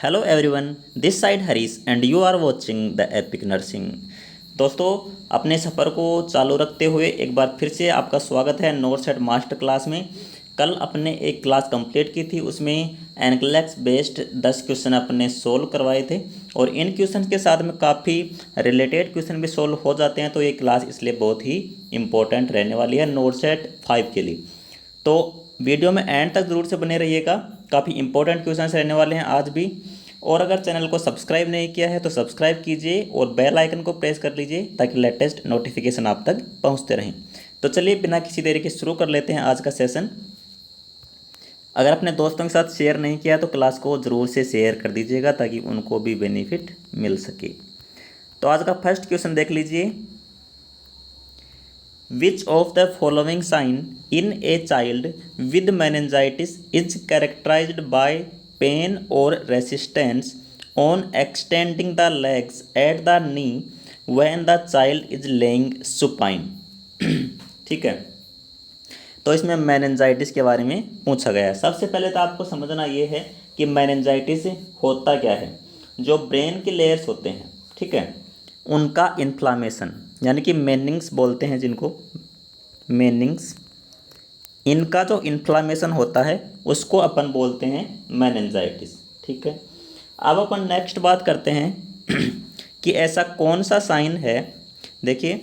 Hello everyone, this side Harish and you are watching the Epic Nursing. दोस्तों, अपने सफ़र को चालू रखते हुए एक बार फिर से आपका स्वागत है नोट सेट मास्टर क्लास में। कल अपने एक क्लास कंप्लीट की थी, उसमें एनक्लेक्स बेस्ड 10 क्वेश्चन अपने सोल्व करवाए थे और इन क्वेश्चन के साथ में काफ़ी रिलेटेड क्वेश्चन भी सोल्व हो जाते हैं। तो ये क्लास इसलिए बहुत ही इंपॉर्टेंट रहने वाली है नोट सेट 5 के लिए। तो वीडियो में एंड तक ज़रूर से बने रहिएगा, काफ़ी इंपॉर्टेंट क्वेश्चन रहने वाले हैं आज भी। और अगर चैनल को सब्सक्राइब नहीं किया है तो सब्सक्राइब कीजिए और बेल आइकन को प्रेस कर लीजिए ताकि लेटेस्ट नोटिफिकेशन आप तक पहुंचते रहें। तो चलिए बिना किसी देरी के शुरू कर लेते हैं आज का सेशन। अगर अपने दोस्तों के साथ शेयर नहीं किया तो क्लास को ज़रूर से शेयर कर दीजिएगा ताकि उनको भी बेनिफिट मिल सके। तो आज का फर्स्ट क्वेश्चन देख लीजिए। Which of the following sign in a child with meningitis is characterized by pain or resistance on extending the legs at the knee when the child is laying supine? ठीक है, तो इसमें meningitis के बारे में पूछा गया है। सबसे पहले तो आपको समझना ये है कि मेनिंजाइटिस होता क्या है। जो ब्रेन के लेयर्स होते हैं, ठीक है, उनका इन्फ्लामेशन यानी कि मेनिंग्स बोलते हैं जिनको, मेनिंग्स, इनका जो इन्फ्लामेशन होता है उसको अपन बोलते हैं मेनिंजाइटिस। ठीक है, अब अपन नेक्स्ट बात करते हैं कि ऐसा कौन सा साइन है। देखिए,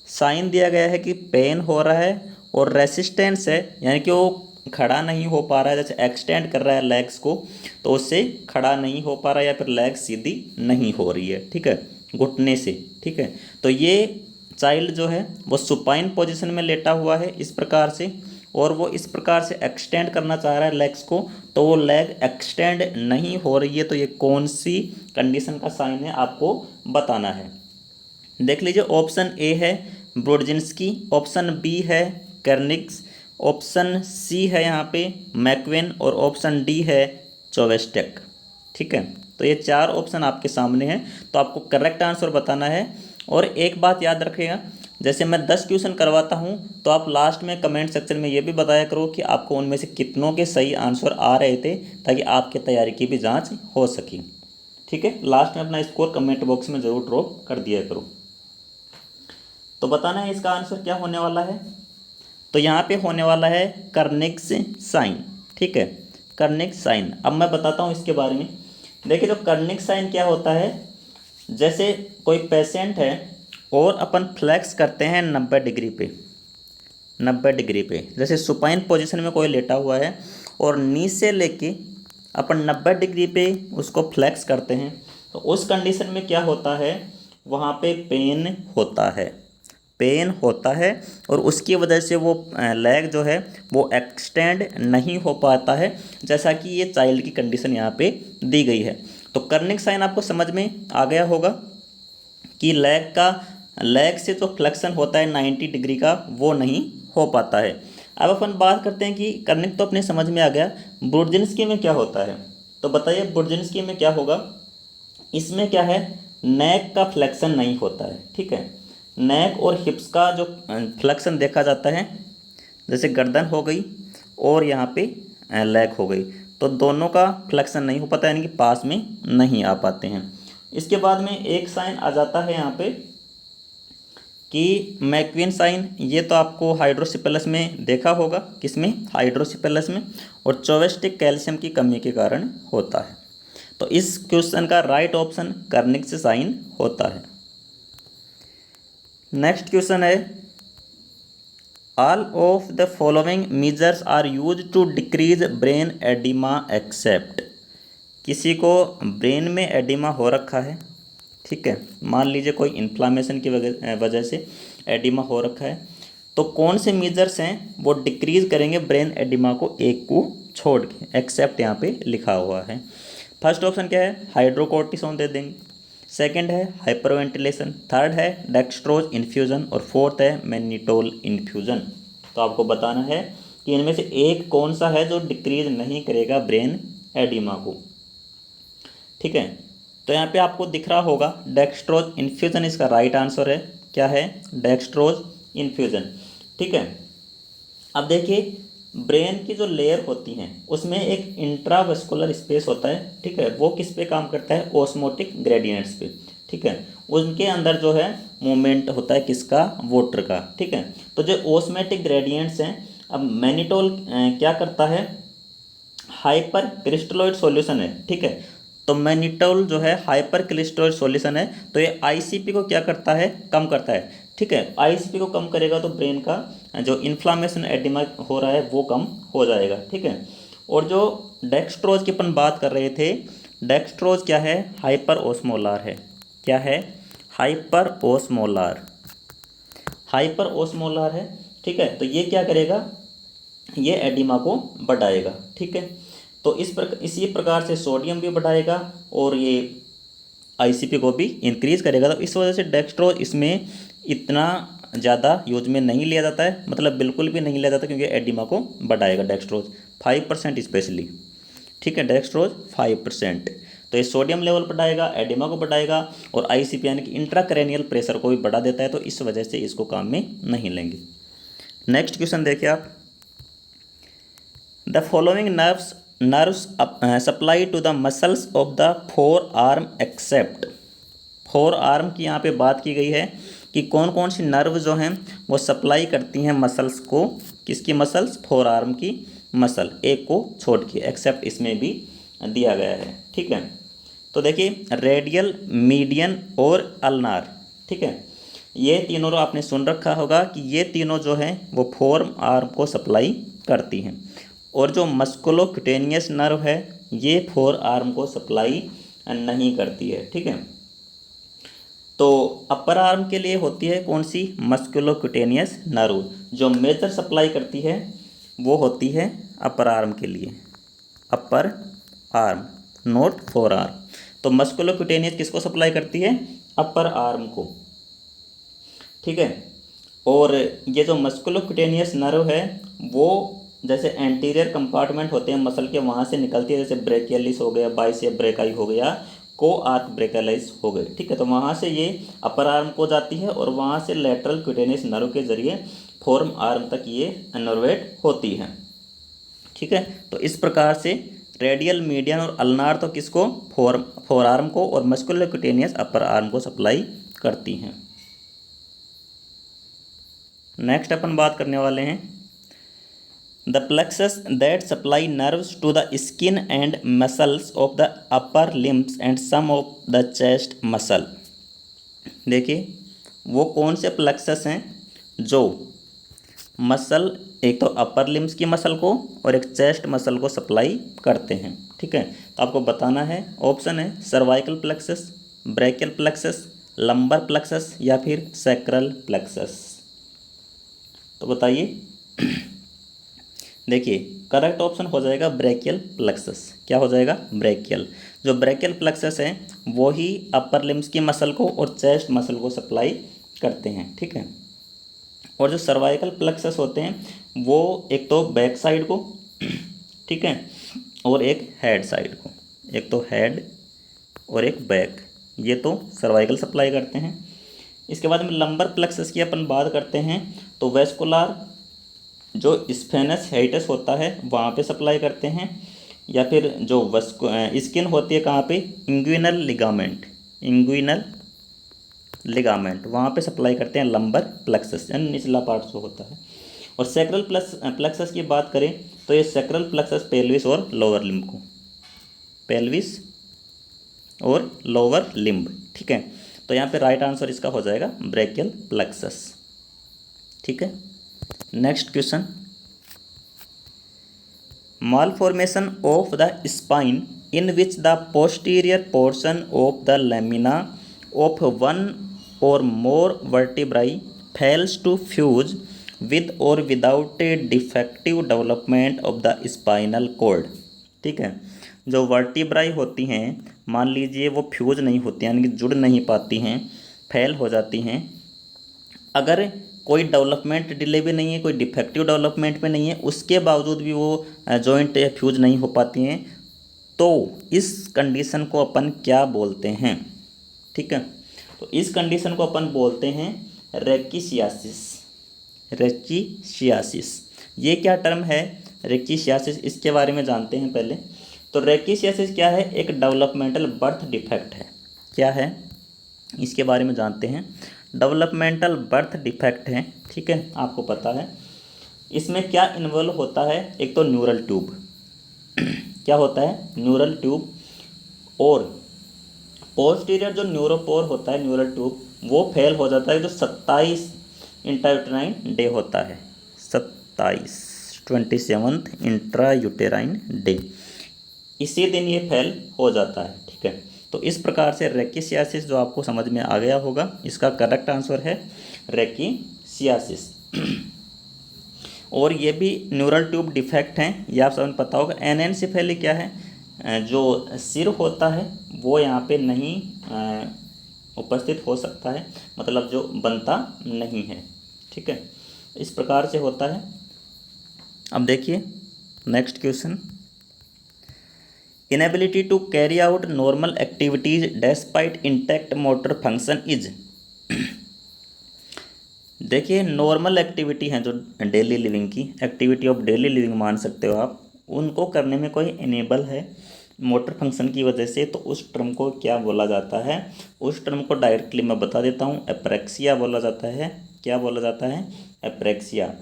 साइन दिया गया है कि पेन हो रहा है और रेसिस्टेंस है, यानी कि वो खड़ा नहीं हो पा रहा है, जैसे एक्सटेंड कर रहा है लेग्स को तो उससे खड़ा नहीं हो पा रहा है या फिर लेग सीधी नहीं हो रही है, ठीक है, घुटने से। ठीक है, तो ये चाइल्ड जो है वो सुपाइन पोजीशन में लेटा हुआ है इस प्रकार से, और वो इस प्रकार से एक्सटेंड करना चाह रहा है लेग्स को, तो वो लेग एक्सटेंड नहीं हो रही है। तो ये कौन सी कंडीशन का साइन है आपको बताना है। देख लीजिए, ऑप्शन ए है ब्रोडजिन्स्की, ऑप्शन बी है कर्निग्स, ऑप्शन सी है यहाँ पे मैक्वेन और ऑप्शन डी है चोवेस्टेक। ठीक है, तो ये 4 ऑप्शन आपके सामने हैं, तो आपको करेक्ट आंसर बताना है। और एक बात याद रखिएगा, जैसे मैं 10 क्वेश्चन करवाता हूँ तो आप लास्ट में कमेंट सेक्शन में ये भी बताया करो कि आपको उनमें से कितनों के सही आंसर आ रहे थे, ताकि आपकी तैयारी की भी जांच हो सके। ठीक है, लास्ट में अपना स्कोर कमेंट बॉक्स में ज़रूर ड्रॉप कर दिया करो। तो बताना है इसका आंसर क्या होने वाला है। तो यहाँ पे होने वाला है कर्निग्स साइन। ठीक है, कर्निग्स साइन। अब मैं बताता हूँ इसके बारे में। देखिए, जो कर्निग्स साइन क्या होता है, जैसे कोई पेशेंट है और अपन फ्लैक्स करते हैं 90 डिग्री पे, 90 डिग्री पे, जैसे सुपाइन पोजीशन में कोई लेटा हुआ है और नी से लेके अपन 90 डिग्री पे उसको फ्लैक्स करते हैं, तो उस कंडीशन में क्या होता है, वहाँ पे पेन होता है, पेन होता है, और उसकी वजह से वो लेग जो है वो एक्सटेंड नहीं हो पाता है, जैसा कि ये चाइल्ड की कंडीशन यहाँ पे दी गई है। तो कर्निक साइन आपको समझ में आ गया होगा कि लेग से जो फ्लेक्शन होता है 90 डिग्री का वो नहीं हो पाता है। अब अपन बात करते हैं कि कर्निक तो अपने समझ में आ गया, ब्रुडजिन्स्की में क्या होता है। तो बताइए ब्रुडजिन्स्की में क्या होगा। इसमें क्या है, नेक का फ्लेक्शन नहीं होता है। ठीक है, नेक और हिप्स का जो फ्लेक्शन देखा जाता है, जैसे गर्दन हो गई और यहाँ पे लेग हो गई, तो दोनों का फ्लेक्शन नहीं हो पाता, यानी कि पास में नहीं आ पाते हैं। इसके बाद में एक साइन आ जाता है यहाँ पे कि मैक्वीन साइन। ये तो आपको हाइड्रोसिपेलस में देखा होगा, किसमें, हाइड्रोसिपेलस में, और चोवेस्टिक कैल्शियम की कमी के कारण होता है। तो इस क्वेश्चन का राइट ऑप्शन कर्निक्स साइन होता है। नेक्स्ट क्वेश्चन है, all of the following measures are use to decrease brain oedema except. किसी को ब्रेन में एडिमा हो रखा है, ठीक है, मान लीजिए कोई इन्फ्लामेशन की वजह से एडिमा हो रखा है, तो कौन से मेजर्स हैं वो डिक्रीज करेंगे ब्रेन एडिमा को, एक को छोड़ के, एक्सेप्ट यहाँ पे लिखा हुआ है। फर्स्ट ऑप्शन क्या है, हाइड्रोकोर्टिसोन दे देंगे, सेकंड है हाइपरवेंटिलेशन, थर्ड है डेक्स्ट्रोज इन्फ्यूज़न और फोर्थ है मैनिटोल इन्फ्यूज़न। तो आपको बताना है कि इनमें से एक कौन सा है जो डिक्रीज नहीं करेगा ब्रेन एडिमा को। ठीक है, तो यहाँ पे आपको दिख रहा होगा डेक्स्ट्रोज इन्फ्यूज़न इसका राइट आंसर है। क्या है, डेक्स्ट्रोज इन्फ्यूज़न। ठीक है, अब देखिए ब्रेन की जो लेयर होती हैं उसमें एक इंट्रावेस्कुलर स्पेस होता है, ठीक है, वो किस पे काम करता है, ओस्मोटिक ग्रेडियंट्स पे, ठीक है, उनके अंदर जो है मूवमेंट होता है किसका, वाटर का, ठीक है। तो जो ओस्मोटिक ग्रेडियंट्स हैं, अब मैनिटोल क्या करता है, हाइपर क्रिस्टलोइड सॉल्यूशन है, ठीक है। तो मैनिटोल जो है हाइपर क्रिस्टलोइड सॉल्यूशन है, तो ये आईसीपी को क्या करता है, कम करता है, ठीक है। आईसीपी को कम करेगा तो ब्रेन का जो इन्फ्लामेशन एडिमा हो रहा है वो कम हो जाएगा, ठीक है। और जो डेक्सट्रोज की अपन बात कर रहे थे, डेक्सट्रोज क्या है, हाइपर ओस्मोलार है, क्या है, हाइपर ओस्मोलार, हाइपर ओस्मोलार है, ठीक है। तो ये क्या करेगा, ये एडिमा को बढ़ाएगा, ठीक है। तो इसी प्रकार से सोडियम भी बढ़ाएगा और ये आईसीपी को भी इंक्रीज करेगा। तो इस वजह से डेक्सट्रोज इसमें इतना ज़्यादा यूज में नहीं लिया जाता है, मतलब बिल्कुल भी नहीं लिया जाता, क्योंकि एडिमा को बढ़ाएगा डेक्सट्रोज 5% स्पेशली, ठीक है, डेक्सट्रोज 5%। तो ये सोडियम लेवल बढ़ाएगा, एडिमा को बढ़ाएगा और आईसीपी यानी कि इंट्राक्रैनियल प्रेशर को भी बढ़ा देता है, तो इस वजह से इसको काम में नहीं लेंगे। नेक्स्ट क्वेश्चन देखिए आप, the following nerves supply to the muscles of the forearm except, forearm की यहाँ पे बात की गई है कि कौन कौन सी नर्व जो हैं वो सप्लाई करती हैं मसल्स को, किसकी मसल्स, फोर आर्म की मसल, एक को छोड़ के, एक्सेप्ट इसमें भी दिया गया है, ठीक है। तो देखिए रेडियल, मीडियन और अल्नार, ठीक है, ये तीनों आपने सुन रखा होगा कि ये तीनों जो हैं वो फोर आर्म को सप्लाई करती हैं, और जो मस्कुलोक्यूटेनियस नर्व है ये फोर आर्म को सप्लाई नहीं करती है, ठीक है। तो अपर आर्म के लिए होती है कौन सी, मस्कुलोक्यूटेनियस नर्व, जो मेजर सप्लाई करती है वो होती है अपर आर्म के लिए, upper arm, not four arm. तो मस्कुलोक्यूटेनियस किसको सप्लाई करती है, अपर आर्म को, ठीक है। और ये जो मस्कुलोक्यूटेनियस नर्व है वो जैसे एंटीरियर कंपार्टमेंट होते हैं मसल के, वहाँ से निकलती है, जैसे ब्रेकियलिस हो गया, बाइसेप ब्रेकाई हो गया, को आर्क ब्रेकियलिस हो गए, ठीक है। तो वहाँ से ये अपर आर्म को जाती है और वहाँ से लेटरल क्यूटेनियस नर्व के जरिए फोर्म आर्म तक ये इनर्वेट होती है, ठीक है। तो इस प्रकार से रेडियल, मीडियन और अल्नार तो किसको, फोर आर्म को, और मस्कुलोक्यूटेनियस अपर आर्म को सप्लाई करती हैं। नेक्स्ट अपन बात करने वाले हैं the plexus that supply nerves to the skin and muscles of the upper limbs and some of the chest muscle. देखिए वो कौन से प्लेक्सस हैं जो मसल, एक तो अपर लिम्स की मसल को और एक चेस्ट मसल को सप्लाई करते हैं, ठीक है। तो आपको बताना है, ऑप्शन है cervical plexus, brachial plexus, lumbar plexus या फिर सैक्रल प्लेक्सस। तो बताइए देखिए करेक्ट ऑप्शन हो जाएगा ब्रैकियल प्लेक्सस। क्या हो जाएगा, ब्रैकियल। जो ब्रैकियल प्लेक्सस है वो ही अपर लिम्स की मसल को और चेस्ट मसल को सप्लाई करते हैं, ठीक है। और जो सर्वाइकल प्लेक्सस होते हैं वो एक तो बैक साइड को, ठीक है, और एक हेड साइड को, एक तो हेड और एक बैक, ये तो सर्वाइकल सप्लाई करते हैं। इसके बाद में लंबर प्लेक्सस की अपन बात करते हैं तो वेस्कुलर जो स्फेनस हाइटस होता है वहाँ पे सप्लाई करते हैं, या फिर जो स्किन होती है कहाँ पे, इंग्विनल लिगामेंट, इंग्विनल लिगामेंट वहाँ पे सप्लाई करते हैं लंबर प्लेक्सस, यानी निचला पार्ट जो होता है। और सैक्रल प्लेक्सस की बात करें तो ये सैक्रल प्लेक्सस पेल्विस और लोअर लिम्ब को, पेल्विस और लोअर लिम्ब, ठीक है। तो यहाँ पे राइट आंसर इसका हो जाएगा ब्रैकियल प्लेक्सस, ठीक है। Next question, malformation of the spine in which the posterior portion of the lamina of one or more vertebrae fails to fuse with or without a defective development of the spinal cord, ठीक है। जो वर्टिब्राई होती हैं मान लीजिए वो fuse नहीं होती हैं, यानी कि जुड़ नहीं पाती हैं, फेल हो जाती हैं, अगर कोई डेवलपमेंट डिले भी नहीं है, कोई डिफेक्टिव डेवलपमेंट भी नहीं है, उसके बावजूद भी वो जॉइंट फ्यूज नहीं हो पाती हैं, तो इस कंडीशन को अपन क्या बोलते हैं, ठीक है। तो इस कंडीशन को अपन बोलते हैं रेकिशियासिस, रेकिशियासिस। ये क्या टर्म है, रेकिसियासिस, इसके बारे में जानते हैं पहले। तो रेकिसियासिस क्या है? एक डेवलपमेंटल बर्थ डिफेक्ट है। क्या है? इसके बारे में जानते हैं। डेवलपमेंटल बर्थ डिफेक्ट है, ठीक है, आपको पता है। इसमें क्या इन्वॉल्व होता है? एक तो न्यूरल ट्यूब, क्या होता है? न्यूरल ट्यूब, और पोस्टीरियर जो न्यूरोपोर होता है, न्यूरल ट्यूब, वो फेल हो जाता है जो 27 इंट्रायूटेराइन डे होता है। 27 इंट्रायूटेराइन डे, इसी दिन ये फेल हो जाता है, ठीक है। तो इस प्रकार से रेकिसियासिस जो आपको समझ में आ गया होगा, इसका करेक्ट आंसर है रेकिसियासिस। और ये भी न्यूरल ट्यूब डिफेक्ट हैं, ये आप सबको पता होगा। एनेनसेफेली क्या है? जो सिर होता है वो यहाँ पे नहीं उपस्थित हो सकता है, मतलब जो बनता नहीं है, ठीक है, इस प्रकार से होता है। अब देखिए next question, inability to carry out normal activities despite intact motor function is. देखिए नॉर्मल एक्टिविटी हैं जो डेली लिविंग की, एक्टिविटी ऑफ डेली लिविंग मान सकते हो आप, उनको करने में कोई इनेबल है मोटर फंक्शन की वजह से, तो उस टर्म को क्या बोला जाता है? उस टर्म को डायरेक्टली मैं बता देता हूँ, एप्रेक्सिया बोला जाता है। क्या बोला जाता है? एप्रेक्सिया,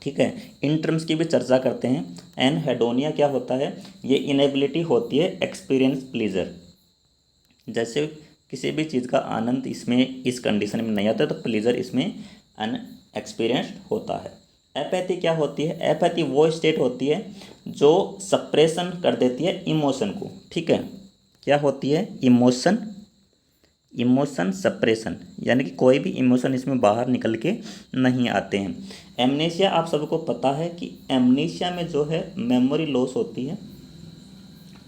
ठीक है। इन टर्म्स की भी चर्चा करते हैं। एनहेडोनिया क्या होता है? ये इनेबिलिटी होती है एक्सपीरियंस प्लीजर, जैसे किसी भी चीज़ का आनंद इसमें इस कंडीशन में नहीं आता, तो प्लीजर इसमें अनएक्सपीरियंस्ड होता है। एपैथी क्या होती है? एपैथी वो स्टेट होती है जो सप्रेशन कर देती है इमोशन को, ठीक है। क्या होती है? इमोशन सप्रेशन, यानी कि कोई भी इमोशन इसमें बाहर निकल के नहीं आते हैं। एमनेशिया आप सबको पता है कि एमनेशिया में जो है मेमोरी लॉस होती है,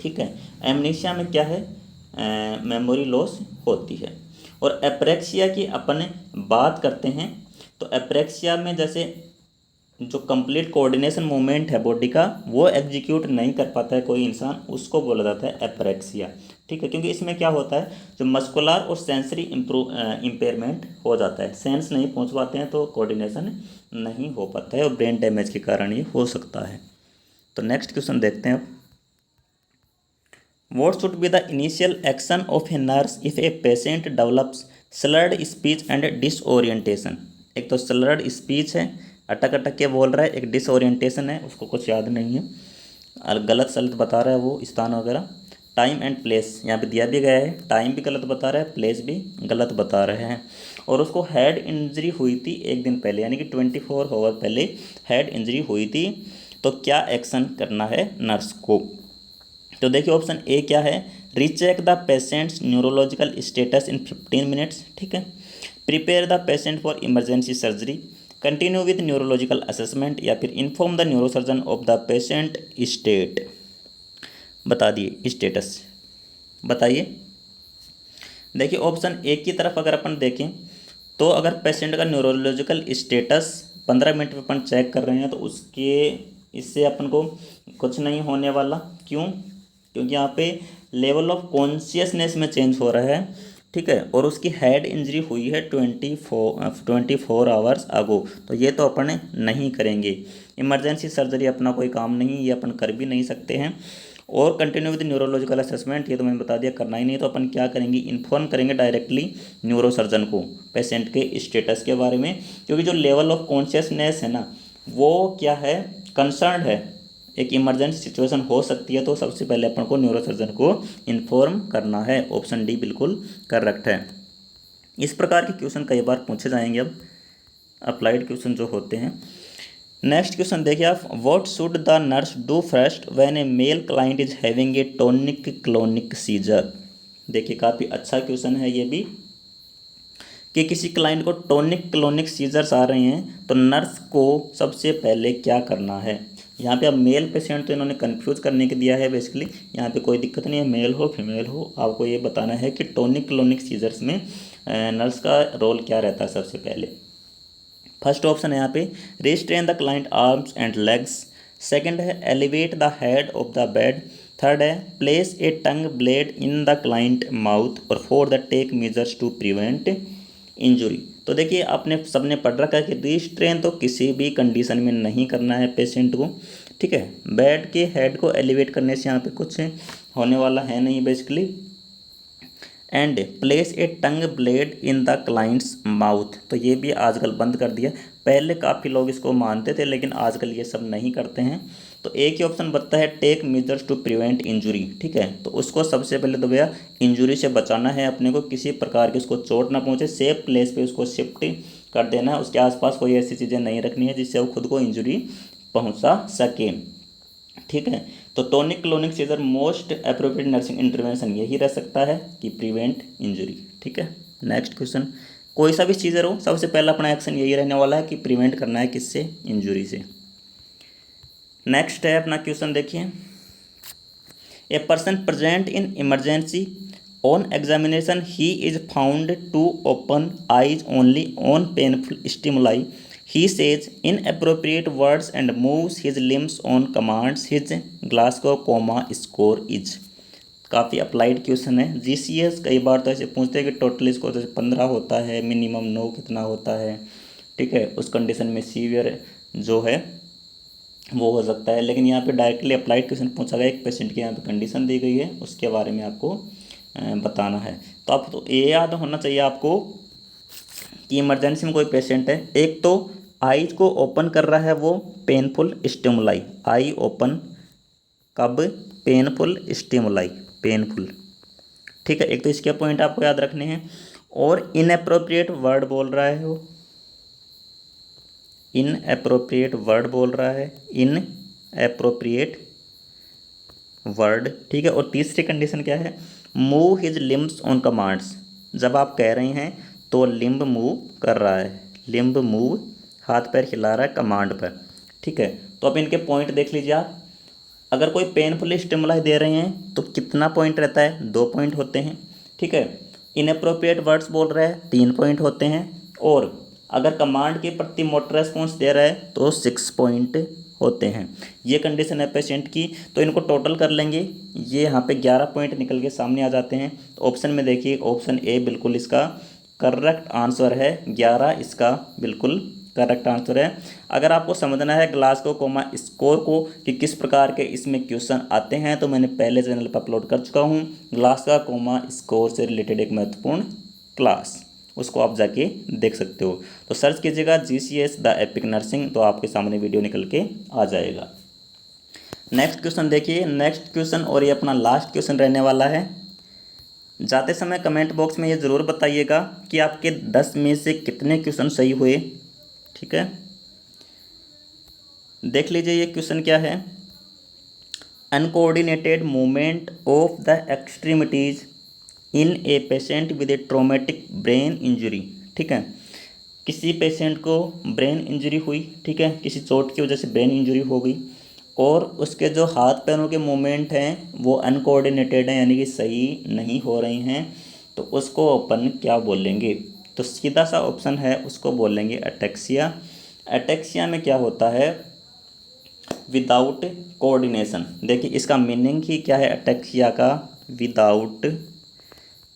ठीक है। एमनेशिया में क्या है? मेमोरी लॉस होती है। और एप्रेक्सिया की अपन बात करते हैं, तो एप्रेक्सिया में जैसे जो कंप्लीट कोऑर्डिनेशन मूवमेंट है बॉडी का, वो एग्जीक्यूट नहीं कर पाता है कोई इंसान, उसको बोला जाता है एप्रेक्सिया, ठीक है। क्योंकि इसमें क्या होता है, जो मस्कुलर और सेंसरी इम्पेयरमेंट हो जाता है, सेंस नहीं पहुंच पाते हैं तो कोऑर्डिनेशन नहीं हो पाता है, और ब्रेन डैमेज के कारण ये हो सकता है। तो नेक्स्ट क्वेश्चन देखते हैं अब, What should be the initial action of a nurse if a patient develops slurred speech and disorientation? एक तो slurred speech है, अटक अटक के बोल रहा है, एक डिसओरिएंटेशन है, उसको कुछ याद नहीं है, और गलत सलत बता रहा है वो स्थान वगैरह। टाइम एंड प्लेस यहाँ पे दिया भी गया है, टाइम भी गलत बता रहा है, प्लेस भी गलत बता रहे हैं। और उसको हेड इंजरी हुई थी एक दिन पहले, यानी कि 24 आवर पहले हेड इंजरी हुई थी, तो क्या एक्शन करना है नर्स को? तो देखिए ऑप्शन ए क्या है? Recheck the patients neurological status in 15 minutes, ठीक है। Prepare the patient for emergency surgery, continue with neurological assessment, या फिर inform the neurosurgeon of the patient state. बता दिए स्टेटस, बताइए। देखिए ऑप्शन ए की तरफ अगर अपन देखें, तो अगर पेशेंट का न्यूरोलॉजिकल स्टेटस 15 मिनट में अपन चेक कर रहे हैं, तो उसके इससे अपन को कुछ नहीं होने वाला। क्यों? क्योंकि यहाँ पे लेवल ऑफ कॉन्शियसनेस में चेंज हो रहा है, ठीक है, और उसकी हेड इंजरी हुई है 24 आवर्स अगो, तो ये तो अपन नहीं करेंगे। इमरजेंसी सर्जरी अपना कोई काम नहीं, ये अपन कर भी नहीं सकते हैं। और कंटिन्यू विद न्यूरोलॉजिकल असेसमेंट, ये तो मैंने बता दिया करना ही नहीं, तो अपन क्या करेंगे? इन्फॉर्म करेंगे डायरेक्टली न्यूरोसर्जन को पेशेंट के स्टेटस के बारे में, क्योंकि जो लेवल ऑफ कॉन्शियसनेस है ना, वो क्या है? कंसर्न है, एक इमरजेंसी सिचुएशन हो सकती है, तो सबसे पहले अपन को न्यूरोसर्जन को इन्फॉर्म करना है। ऑप्शन डी बिल्कुल करेक्ट है। इस प्रकार के क्वेश्चन कई बार पूछे जाएंगे अब, अप्लाइड क्वेश्चन जो होते हैं। नेक्स्ट क्वेश्चन देखिए आप, what should the nurse do first when a male client is having a tonic clonic seizure? देखिए काफ़ी अच्छा क्वेश्चन है ये भी, कि किसी क्लाइंट को टोनिक क्लोनिक सीजर्स आ रहे हैं, तो नर्स को सबसे पहले क्या करना है? यहाँ पे अब मेल पेशेंट तो इन्होंने कंफ्यूज करने के दिया है बेसिकली, यहाँ पे कोई दिक्कत नहीं है, मेल हो फीमेल हो, आपको ये बताना है कि टोनिक क्लोनिक सीजर्स में नर्स का रोल क्या रहता है। सबसे पहले फर्स्ट ऑप्शन है यहाँ पे, restrain the client arms and legs. Second है elevate the head of the bed. Third है place a tongue blade in the client mouth. और fourth the take measures to prevent injury. तो देखिए आपने सबने पढ़ रखा है कि रिस्ट्रेन तो किसी भी कंडीशन में नहीं करना है पेशेंट को, ठीक है। बेड के हेड को एलिवेट करने से यहाँ पे कुछ होने वाला है नहीं basically. And place a tongue blade in the clients mouth, तो ये भी आजकल बंद कर दिया। पहले काफ़ी लोग इसको मानते थे लेकिन आजकल ये सब नहीं करते हैं। तो एक ही ऑप्शन बनता है take measures to prevent injury, ठीक है। तो उसको सबसे पहले तो भैया इंजुरी से बचाना है अपने को, किसी प्रकार की उसको चोट ना पहुँचे, सेफ प्लेस पे उसको शिफ्ट कर देना है। उसके आसपास कोई ऐसी चीज़ें नहीं रखनी है जिससे वो खुद को इंजुरी पहुँचा सके, ठीक है। तो tonic clonic scissor most appropriate nursing intervention यही रह सकता है कि प्रिवेंट इंजरी, ठीक है। नेक्स्ट क्वेश्चन, कोई सा भी सीजर हो सबसे पहला अपना एक्शन यही रहने वाला है कि प्रिवेंट करना है किससे, इंजरी से। नेक्स्ट है अपना क्वेश्चन देखिए, a person present in emergency on examination he is found to open eyes only on painful stimuli, he says inappropriate words and moves his limbs on commands, his Glasgow comma score is। काफ़ी applied question है। GCS कई बार तो ऐसे पूछते हैं कि total score जैसे 15 होता है, मिनिमम 9 कितना होता है, ठीक है। उस कंडीशन में सीवियर जो है वो हो सकता है, लेकिन यहाँ पे डायरेक्टली अप्लाइड क्वेश्चन पूछा गया, एक पेशेंट की यहाँ पे कंडीशन दी गई है, उसके बारे में आपको बताना है। तो आप तो ये याद होना चाहिए आपको कि इमरजेंसी में कोई पेशेंट है, एक तो आईज को ओपन कर रहा है वो पेनफुल स्टिमुलाई, आई ओपन कब, पेनफुल स्टिमुलाई, पेनफुल, ठीक है। एक तो इसके पॉइंट आपको याद रखने हैं। और इनअप्रोप्रिएट वर्ड बोल रहा है वो, इनअप्रोप्रिएट वर्ड बोल रहा है, इनअप्रोप्रिएट वर्ड, ठीक है। और तीसरी कंडीशन क्या है, move his limbs on commands, जब आप कह रहे हैं तो लिम्ब मूव कर रहा है, लिम्ब मूव हाथ पैर हिला रहा है कमांड पर, ठीक है। तो अब इनके पॉइंट देख लीजिए आप, अगर कोई पेनफुल स्टिमुलाई दे रहे हैं तो कितना पॉइंट रहता है, 2 पॉइंट होते हैं, ठीक है। इनअप्रोप्रिएट वर्ड्स बोल रहा है 3 पॉइंट होते हैं, और अगर कमांड के प्रति मोटर रेस्पॉन्स दे रहा है तो 6 पॉइंट होते हैं। ये कंडीशन है पेशेंट की, तो इनको टोटल कर लेंगे, ये यहाँ पे 11 पॉइंट निकल के सामने आ जाते हैं। तो ऑप्शन में देखिए ऑप्शन ए बिल्कुल इसका करेक्ट आंसर है, 11 इसका बिल्कुल करेक्ट आंसर है। अगर आपको समझना है ग्लासगो कोमा स्कोर को कि किस प्रकार के इसमें क्वेश्चन आते हैं, तो मैंने पहले चैनल पर अपलोड कर चुका हूँ, ग्लासगो कोमा स्कोर से रिलेटेड एक महत्वपूर्ण क्लास, उसको आप जाके देख सकते हो। तो सर्च कीजिएगा जीसीएस द एपिक नर्सिंग, तो आपके सामने वीडियो निकल के आ जाएगा। नेक्स्ट क्वेश्चन देखिए, नेक्स्ट क्वेश्चन और ये अपना लास्ट क्वेश्चन रहने वाला है। जाते समय कमेंट बॉक्स में ये ज़रूर बताइएगा कि आपके 10 में से कितने क्वेश्चन सही हुए, ठीक है। देख लीजिए ये क्वेश्चन क्या है, uncoordinated movement of the extremities in a patient with A traumatic brain injury, ठीक है। किसी पेशेंट को ब्रेन इंजरी हुई, ठीक है, किसी चोट की वजह से ब्रेन इंजरी हो गई, और उसके जो हाथ पैरों के मूवमेंट हैं वो अनकोऑर्डिनेटेड हैं, यानी कि सही नहीं हो रही हैं, तो उसको अपन क्या बोलेंगे, तो सीधा सा ऑप्शन है, उसको बोलेंगे अटेक्सिया। अटेक्सिया में क्या होता है, विदाउट कोऑर्डिनेशन। देखिए इसका मीनिंग ही क्या है अटेक्सिया का, विदाउट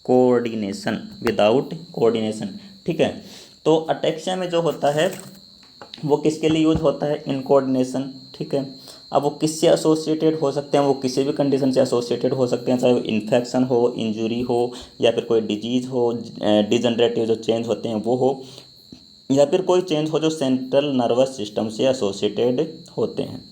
कोऑर्डिनेशन, विदाउट कोऑर्डिनेशन, ठीक है। तो अटेक्सिया में जो होता है वो किसके लिए यूज होता है, इनकोऑर्डिनेशन, ठीक है। अब वो किससे एसोसिएटेड हो सकते हैं, वो किसी भी कंडीशन से एसोसिएटेड हो सकते हैं, चाहे वो इन्फेक्शन हो, इंजरी हो, या फिर कोई डिजीज़ हो, डिजनरेटिव जो चेंज होते हैं वो हो, या फिर कोई चेंज हो जो सेंट्रल नर्वस सिस्टम से एसोसिएटेड होते हैं,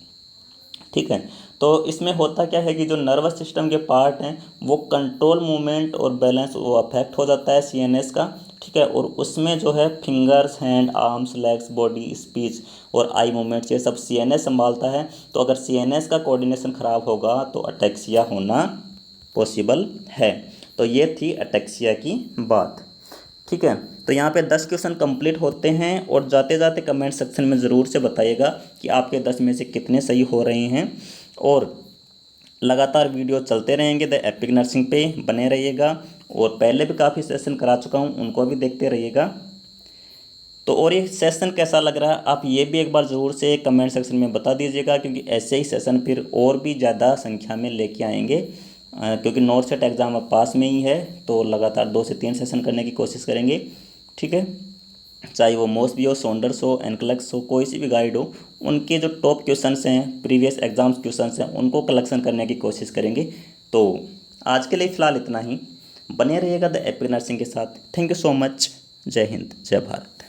ठीक है। तो इसमें होता क्या है कि जो नर्वस सिस्टम के पार्ट हैं वो कंट्रोल मूवमेंट और बैलेंस वो अफेक्ट हो जाता है सीएनएस का, ठीक है। और उसमें जो है fingers, hand, arms, legs, body, speech और आई मूवमेंट्स ये सब सीएनएस संभालता है। तो अगर सीएनएस का कोऑर्डिनेशन ख़राब होगा तो अटेक्सिया होना पॉसिबल है। तो ये थी अटेक्सिया की बात, ठीक है। तो यहाँ पे 10 क्वेश्चन कंप्लीट होते हैं, और जाते जाते कमेंट सेक्शन में ज़रूर से बताइएगा कि आपके 10 में से कितने सही हो रहे हैं, और लगातार वीडियो चलते रहेंगे द एपिक नर्सिंग पे, बने रहिएगा। और पहले भी काफ़ी सेशन करा चुका हूँ, उनको भी देखते रहिएगा। तो और ये सेशन कैसा लग रहा है आप ये भी एक बार ज़रूर से कमेंट सेक्शन में बता दीजिएगा, क्योंकि ऐसे ही सेशन फिर और भी ज़्यादा संख्या में लेके आएंगे, क्योंकि नॉर्थ सेट एग्ज़ाम अब पास में ही है, तो लगातार 2 से 3 सेशन करने की कोशिश करेंगे, ठीक है। चाहे वो मोस भी हो, सॉन्डर्स हो, एनक्लक्स हो, कोई सी भी गाइड हो, उनके जो टॉप क्वेश्चंस हैं, प्रीवियस एग्जाम्स क्वेश्चंस हैं, उनको कलेक्शन करने की कोशिश करेंगे। तो आज के लिए फ़िलहाल इतना ही। बने रहिएगा द एपिक नर्सिंग के साथ। Thank you so much. जय हिंद, जय भारत।